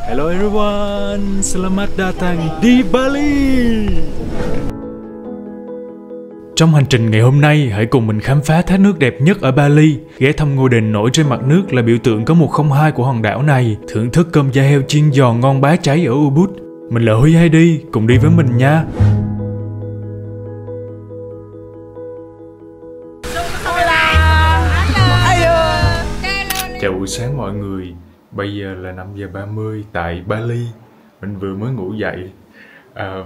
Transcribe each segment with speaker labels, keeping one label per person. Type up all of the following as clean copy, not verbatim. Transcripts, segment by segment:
Speaker 1: Hello everyone, selamat datang di Bali. Trong hành trình ngày hôm nay, hãy cùng mình khám phá thác nước đẹp nhất ở Bali, ghé thăm ngôi đền nổi trên mặt nước là biểu tượng có 102 của hòn đảo này, thưởng thức cơm da heo chiên giòn ngon bá cháy ở Ubud. Mình là Huy, hay đi, cùng đi với mình nha. Chào buổi sáng mọi người. Bây giờ là 5 giờ 30 tại Bali. Mình vừa mới ngủ dậy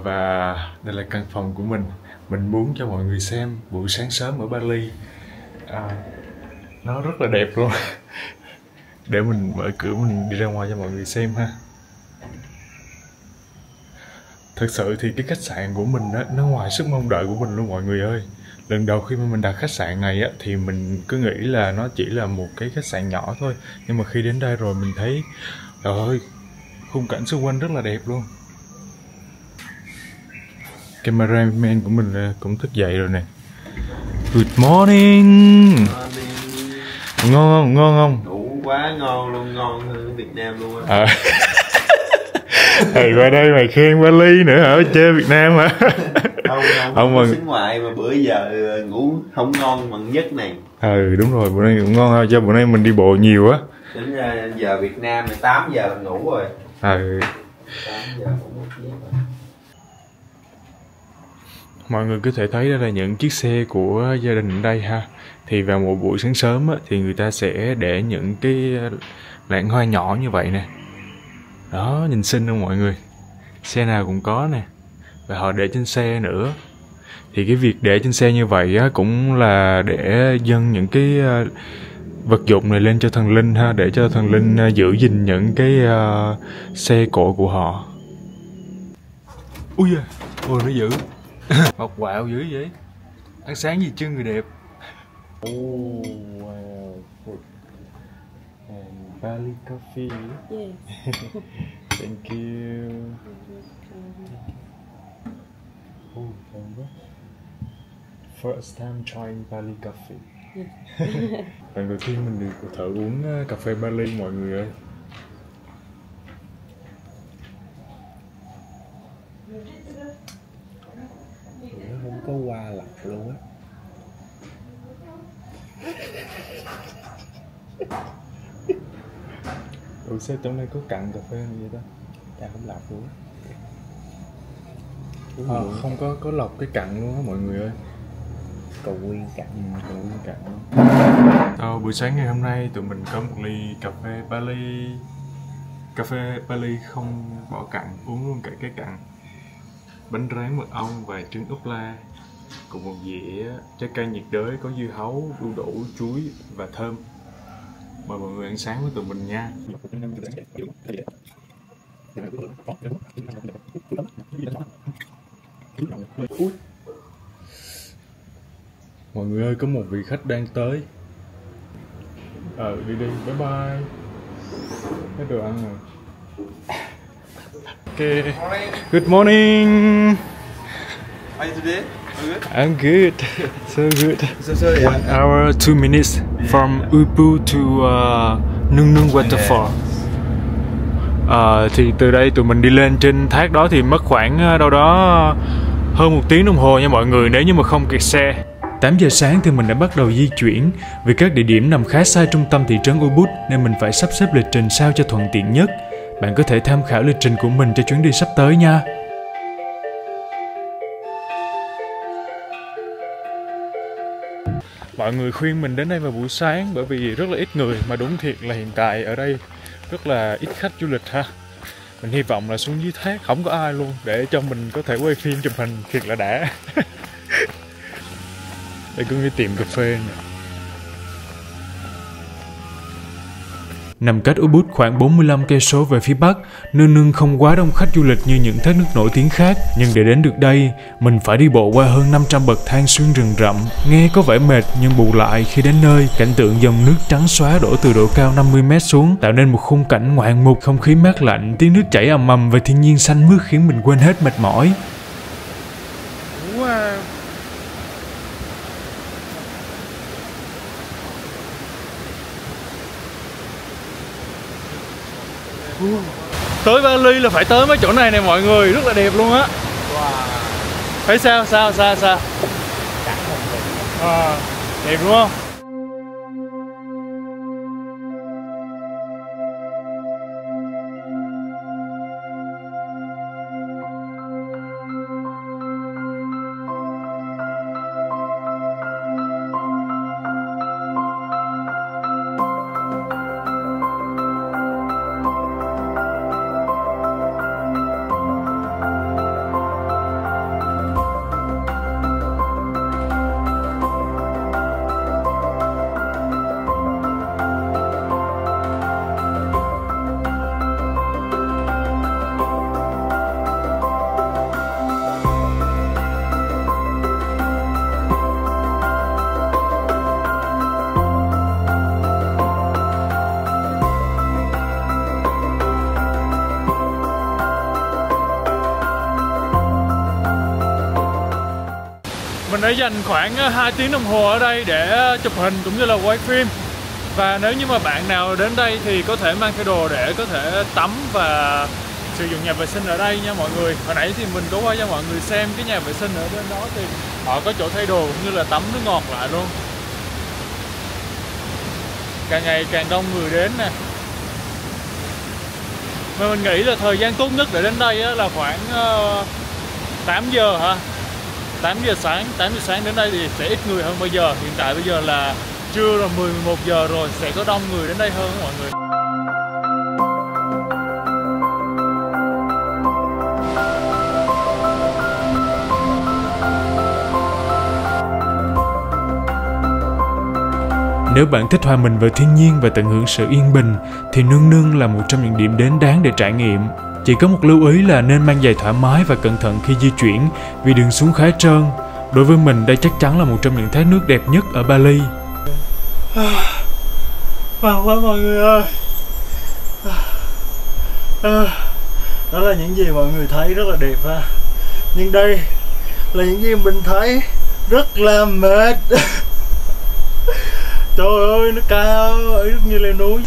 Speaker 1: và đây là căn phòng của mình. Mình muốn cho mọi người xem buổi sáng sớm ở Bali. Nó rất là đẹp luôn. Để mình mở cửa mình đi ra ngoài cho mọi người xem ha. Thật sự thì cái khách sạn của mình á, nó ngoài sức mong đợi của mình luôn mọi người ơi. Lần đầu khi mà mình đặt khách sạn này á, thì mình cứ nghĩ là nó chỉ là một cái khách sạn nhỏ thôi. Nhưng mà khi đến đây rồi mình thấy, trời ơi, khung cảnh xung quanh rất là đẹp luôn. Cameraman của mình cũng thức dậy rồi nè. Good morning. Ngon không? Ngon không?
Speaker 2: Ngủ quá ngon luôn, ngon hơn Việt Nam luôn á.
Speaker 1: Thầy qua đây mày khen Bali nữa hả? Chơi Việt Nam hả?
Speaker 2: Không mà xính ngoại mà bữa giờ ngủ không ngon bằng giấc này.
Speaker 1: Đúng rồi, bữa nay cũng ngon thôi, cho bữa nay mình đi bộ nhiều á.
Speaker 2: Tính ra giờ Việt Nam là 8 giờ là ngủ rồi. 8 giờ cũng mất giấc rồi.
Speaker 1: Mọi người có thể thấy đây là những chiếc xe của gia đình ở đây ha. Thì vào một buổi sáng sớm á, thì người ta sẽ để những cái lạng hoa nhỏ như vậy nè. Đó, nhìn xinh không mọi người? Xe nào cũng có nè. Và họ để trên xe nữa. Thì cái việc để trên xe như vậy á, cũng là để dâng những cái vật dụng này lên cho thần linh ha. Để cho thần linh giữ gìn những cái xe cộ của họ. Ui da, ôi nó dữ. Mọc quạo dữ vậy. Ăn sáng gì chứ người đẹp. Oh wow. And Bali coffee.
Speaker 3: Yes.
Speaker 1: Thank you. Oh, first time trying Bali coffee. Lần đầu tiên mình được thử uống cà phê Bali mọi người ơi.
Speaker 2: Nó không có qua lọc luôn á.
Speaker 1: Sao trong này có cặn cà phê như vậy ta?
Speaker 2: Ta không lọc luôn á.
Speaker 1: Không có lọc cái cặn luôn á mọi người ơi.
Speaker 2: Còn nguyên cặn.
Speaker 1: Còn nguyên cặn luôn. Buổi sáng ngày hôm nay tụi mình có một ly cà phê Bali. Cà phê Bali không bỏ cặn, uống luôn cả cái cặn. Bánh rán mật ong và trứng ốp la. Cùng một dĩa trái cây nhiệt đới có dưa hấu, đu đủ, chuối và thơm. Mời mọi người ăn sáng với tụi mình nha. Mọi người ơi, có một vị khách đang tới. Đi đi, bye bye. Hết đồ ăn rồi. Okay. Good morning.
Speaker 2: How are you today? Good?
Speaker 1: I'm good. So good.
Speaker 2: So sorry.
Speaker 1: 1 hour 2 minutes from Ubud to Nung Nung Waterfall. Thì từ đây tụi mình đi lên trên thác đó thì mất khoảng đâu đó hơn 1 tiếng đồng hồ nha mọi người, nếu như mà không kẹt xe. 8 giờ sáng thì mình đã bắt đầu di chuyển. Vì các địa điểm nằm khá xa trung tâm thị trấn Ubud nên mình phải sắp xếp lịch trình sao cho thuận tiện nhất. Bạn có thể tham khảo lịch trình của mình cho chuyến đi sắp tới nha. Mọi người khuyên mình đến đây vào buổi sáng bởi vì rất là ít người, mà đúng thiệt là hiện tại ở đây rất là ít khách du lịch ha. Mình hy vọng là xuống dưới thác không có ai luôn để cho mình có thể quay phim chụp hình thiệt là đã. Đây có cái tiệm cà phê nè. Nằm cách Ubud khoảng 45 cây số về phía bắc, Nung Nung không quá đông khách du lịch như những thác nước nổi tiếng khác, nhưng để đến được đây, mình phải đi bộ qua hơn 500 bậc thang xuyên rừng rậm. Nghe có vẻ mệt nhưng bù lại khi đến nơi, cảnh tượng dòng nước trắng xóa đổ từ độ cao 50 m xuống, tạo nên một khung cảnh ngoạn mục, không khí mát lạnh, tiếng nước chảy ầm ầm và thiên nhiên xanh mướt khiến mình quên hết mệt mỏi. Wow. Tới Bali là phải tới mấy chỗ này nè mọi người, rất là đẹp luôn á.
Speaker 2: Wow.
Speaker 1: Thấy sao? Đẹp đúng không? Mình đã dành khoảng 2 tiếng đồng hồ ở đây để chụp hình cũng như là quay phim. Và nếu như mà bạn nào đến đây thì có thể mang theo đồ để có thể tắm và sử dụng nhà vệ sinh ở đây nha mọi người. Hồi nãy thì mình có qua cho mọi người xem cái nhà vệ sinh ở bên đó thì họ có chỗ thay đồ cũng như là tắm nước ngọt lại luôn. Càng ngày càng đông người đến nè. Mà mình nghĩ là thời gian tốt nhất để đến đây là khoảng 8 giờ hả? 8 giờ sáng đến đây thì sẽ ít người hơn bây giờ. Hiện tại bây giờ là trưa rồi, 11 giờ rồi, sẽ có đông người đến đây hơn mọi người. Nếu bạn thích hòa mình vào thiên nhiên và tận hưởng sự yên bình thì Nương Nương là một trong những điểm đến đáng để trải nghiệm. Chỉ có một lưu ý là nên mang giày thoải mái và cẩn thận khi di chuyển vì đường xuống khá trơn. Đối với mình đây chắc chắn là một trong những thác nước đẹp nhất ở Bali. Wow quá mọi người ơi. Đó là những gì mọi người thấy rất là đẹp ha. Nhưng đây là những gì mình thấy rất là mệt. Trời ơi nó cao, rất như leo núi.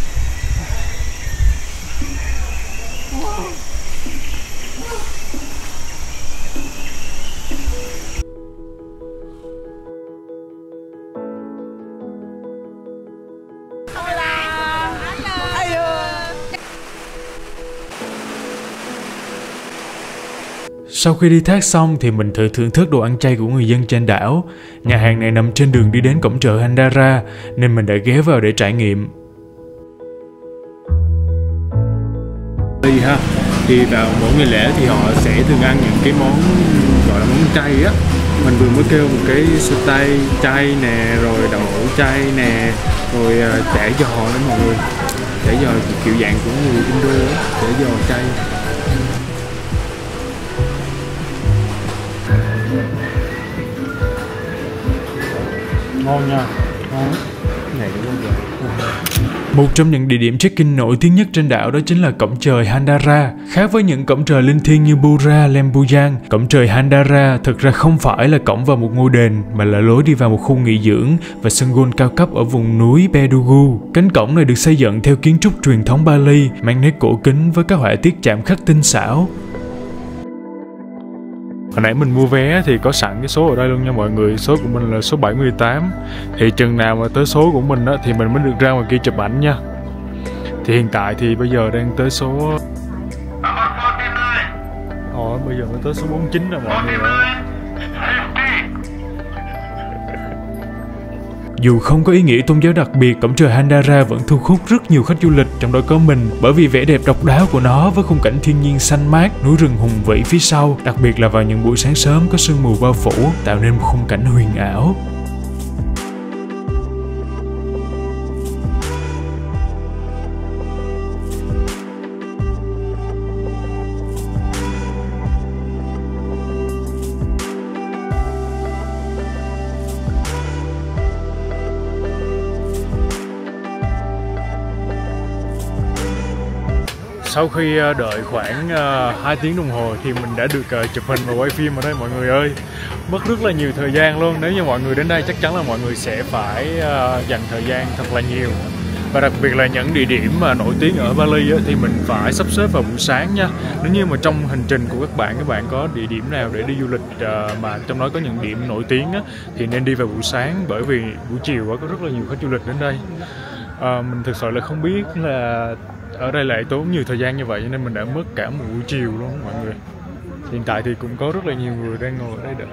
Speaker 1: Sau khi đi thác xong thì mình thử thưởng thức đồ ăn chay của người dân trên đảo. Nhà hàng này nằm trên đường đi đến cổng chợ Handara nên mình đã ghé vào để trải nghiệm. Thì vào mỗi ngày lễ thì họ sẽ thường ăn những cái món gọi là món chay á. Mình vừa mới kêu một cái sô tây chay nè, rồi đậu hũ chay nè, rồi chả giò nữa mọi người. Chả giò kiểu dạng của người Indo á, chả giò chay. Ngon nha, ngon. Này đúng không? Một trong những địa điểm check-in nổi tiếng nhất trên đảo đó chính là cổng trời Handara. Khác với những cổng trời linh thiêng như Bura, Lembuyang, cổng trời Handara thực ra không phải là cổng vào một ngôi đền mà là lối đi vào một khu nghỉ dưỡng và sân golf cao cấp ở vùng núi Bedugu. Cánh cổng này được xây dựng theo kiến trúc truyền thống Bali, mang nét cổ kính với các họa tiết chạm khắc tinh xảo. Hồi nãy mình mua vé thì có sẵn cái số ở đây luôn nha mọi người. Số của mình là số 78. Thì chừng nào mà tới số của mình thì mình mới được ra ngoài kia chụp ảnh nha. Thì hiện tại thì bây giờ đang tới số... bây giờ mới tới số 49 rồi mọi người ơi. Dù không có ý nghĩa tôn giáo đặc biệt, cổng trời Handara vẫn thu hút rất nhiều khách du lịch, trong đó có mình, bởi vì vẻ đẹp độc đáo của nó với khung cảnh thiên nhiên xanh mát, núi rừng hùng vĩ phía sau, đặc biệt là vào những buổi sáng sớm có sương mù bao phủ, tạo nên một khung cảnh huyền ảo. Sau khi đợi khoảng 2 tiếng đồng hồ thì mình đã được chụp hình và quay phim ở đây mọi người ơi. Mất rất là nhiều thời gian luôn. Nếu như mọi người đến đây chắc chắn là mọi người sẽ phải dành thời gian thật là nhiều. Và đặc biệt là những địa điểm mà nổi tiếng ở Bali á, thì mình phải sắp xếp vào buổi sáng nha. Nếu như mà trong hành trình của các bạn có địa điểm nào để đi du lịch mà trong đó có những điểm nổi tiếng á, thì nên đi vào buổi sáng, bởi vì buổi chiều có rất là nhiều khách du lịch đến đây. Mình thực sự là không biết là ở đây lại tốn nhiều thời gian như vậy, cho nên mình đã mất cả một buổi chiều luôn mọi người. Hiện tại thì cũng có rất là nhiều người đang ngồi ở đây đợi.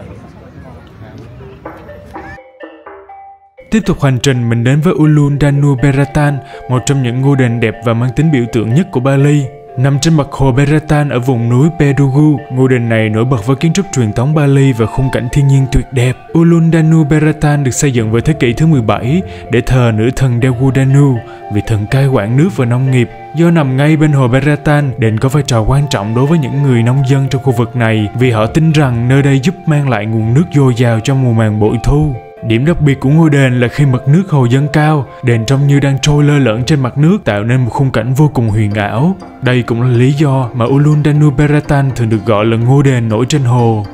Speaker 1: Tiếp tục hành trình, mình đến với Uluwatu Danau Beratan, một trong những ngôi đền đẹp và mang tính biểu tượng nhất của Bali. Nằm trên mặt hồ Beratan ở vùng núi Pedugu, ngôi đền này nổi bật với kiến trúc truyền thống Bali và khung cảnh thiên nhiên tuyệt đẹp. Uluwatu Danau Beratan được xây dựng vào thế kỷ thứ 17 để thờ nữ thần Dewi Danu, vị thần cai quản nước và nông nghiệp. Do nằm ngay bên hồ Beratan, đền có vai trò quan trọng đối với những người nông dân trong khu vực này, vì họ tin rằng nơi đây giúp mang lại nguồn nước dồi dào trong mùa màng bội thu. Điểm đặc biệt của ngôi đền là khi mực nước hồ dâng cao, đền trông như đang trôi lơ lửng trên mặt nước, tạo nên một khung cảnh vô cùng huyền ảo. Đây cũng là lý do mà Uluwatu Danau Beratan thường được gọi là ngôi đền nổi trên hồ.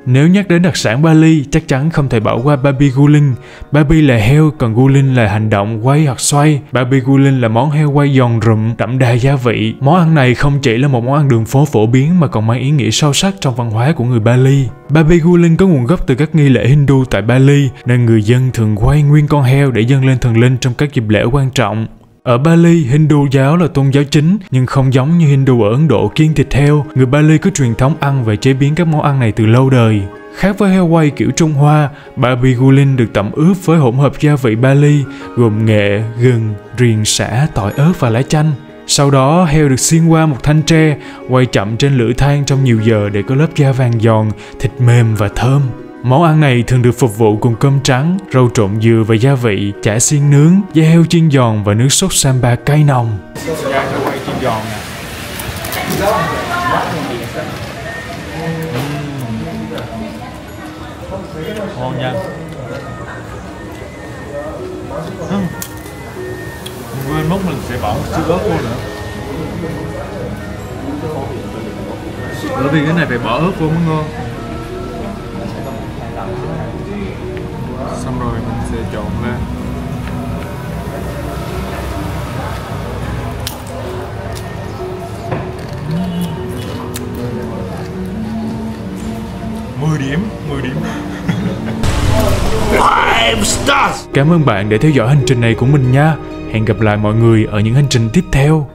Speaker 1: Nếu nhắc đến đặc sản Bali, chắc chắn không thể bỏ qua babi guling. Babi là heo, còn guling là hành động quay hoặc xoay. Babi guling là món heo quay giòn rụm, đậm đà gia vị. Món ăn này không chỉ là một món ăn đường phố phổ biến mà còn mang ý nghĩa sâu sắc trong văn hóa của người Bali. Babi guling có nguồn gốc từ các nghi lễ Hindu tại Bali, nên người dân thường quay nguyên con heo để dâng lên thần linh trong các dịp lễ quan trọng. Ở Bali, Hindu giáo là tôn giáo chính, nhưng không giống như Hindu ở Ấn Độ kiêng thịt heo, người Bali có truyền thống ăn và chế biến các món ăn này từ lâu đời. Khác với heo quay kiểu Trung Hoa, babi guling được tẩm ướp với hỗn hợp gia vị Bali gồm nghệ, gừng, riềng, sả, tỏi ớt và lá chanh. Sau đó, heo được xiên qua một thanh tre, quay chậm trên lửa than trong nhiều giờ để có lớp da vàng giòn, thịt mềm và thơm. Món ăn này thường được phục vụ cùng cơm trắng, rau trộn dừa và gia vị, chả xiên nướng, da heo chiên giòn và nước sốt samba cay nồng. Da heo quay chiên giòn nè. Ngon nha. Quên mất mình sẽ bỏ một chút ớt vô nữa. Bởi vì cái này phải bỏ ớt vô mới ngon. Xong rồi mình sẽ trộn lên. Mười điểm. Cảm ơn bạn đã theo dõi hành trình này của mình nha. Hẹn gặp lại mọi người ở những hành trình tiếp theo.